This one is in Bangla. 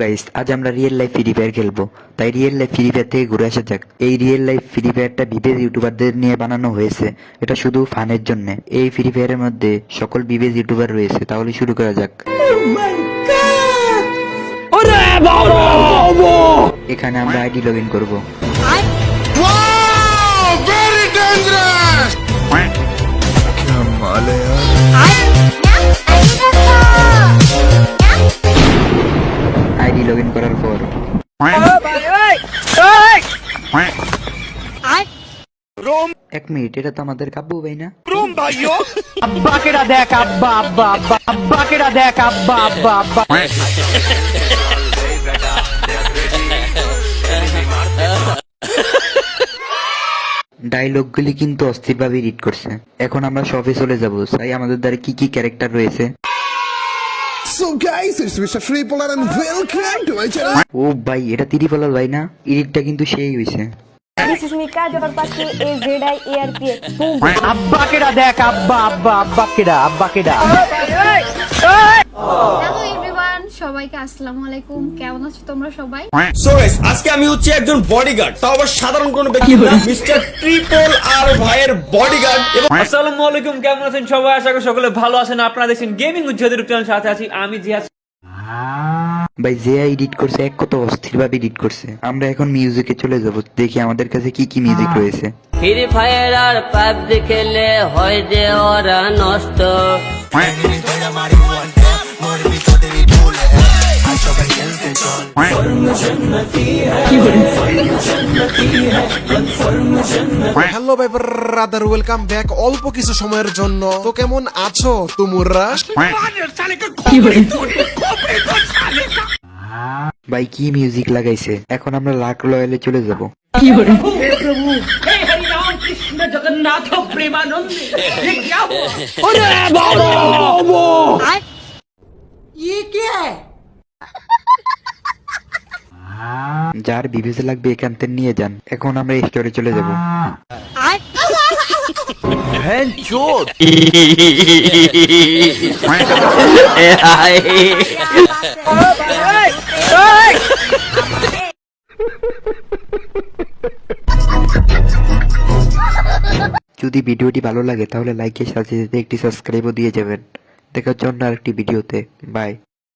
গাইস, আজ আমরা রিয়েল লাইফ ফ্রি ফায়ার খেলবো। তাই রিয়েল লাইফ ফ্রি ফায়ার থেকে ঘুরে আসা যাক। এই রিয়েল লাইফ ফ্রি ফায়ারটা বিবেজ ইউটিউবারদের নিয়ে বানানো হয়েছে। এটা শুধু ফানের জন্য। এই ফ্রি ফায়ারের মধ্যে সকল বিবেজ ইউটিউবার রয়েছে। তাহলে শুরু করা যাক। এখানে আমরা আইডি লগ ইন করবো। আইডি লগ ইন করার পর এক মিনিট, এটা তো আমাদের কাব্বু ভাই না? আব্বা কেডা দেখ, আব্বা আব্বা আব্বা আব্বা কেডা দেখ, আব্বা আব্বা আব্বা। ডায়লগগুলি কিন্তু অস্থিরভাবে রিড করছে। এখন আমরা শপে চলে যাব। তাই আমাদের দ্বারা কি কি ক্যারেক্টার রয়েছে। So guys, it's Mr. Freepolar and welcome to my channel. ও ভাই, এটা তিরিপলার ভাই না? এডিটটা কিন্তু সেই হয়েছে। This is Mika Jagarpati AZIARP. আব্বা কেডা দেখ, আব্বা আব্বা আব্বা কেডা, আব্বা কেডা। হ্যালো এভরিওয়ান, সবাইকে আসসালামু আলাইকুম। কেমন আছো তোমরা সবাই? সো গাইস, আজকে আমি হচ্ছে একজন বডিগার্ড, তাও আবার সাধারণ কোনো ব্যক্তি না, মিস্টার ট্রিপল আর ভাইয়ের বডিগার্ড। আসসালামু আলাইকুম, কেমন আছেন সবাই? আশা করি সকলে ভালো আছেন। আপনারা দেখছেন গেমিং উজ্জ্বল রূপচাঁদের সাথে আছি আমি জিহাদ। ভাই যে এডিট করছে এক কত অস্থির ভাবে এডিট করছে। আমরা এখন মিউজিকে চলে যাব, দেখি আমাদের কাছে কি কি মিউজিক রয়েছে। ফ্রি ফায়ার আর পাবজি খেলে হয় যে ওরা নষ্ট। হ্যালো ভাই ব্রাদার, ওয়েলকাম ব্যাক। অল্প কিছু সময়ের জন্য তো কেমন আছো তোমরা? ভাই কি মিউজিক লাগাইছে। এখন আমরা লাক রয়্যালে চলে যাব। যার বিবেচে লাগবে এখান থেকে নিয়ে যান। এখন আমরা স্টোরে চলে যাব। যদি ভিডিওটি ভালো লাগে তাহলে লাইকের সাথে সাথে একটি সাবস্ক্রাইবও দিয়ে যাবেন। দেখার জন্য আরেকটি ভিডিওতে। বাই।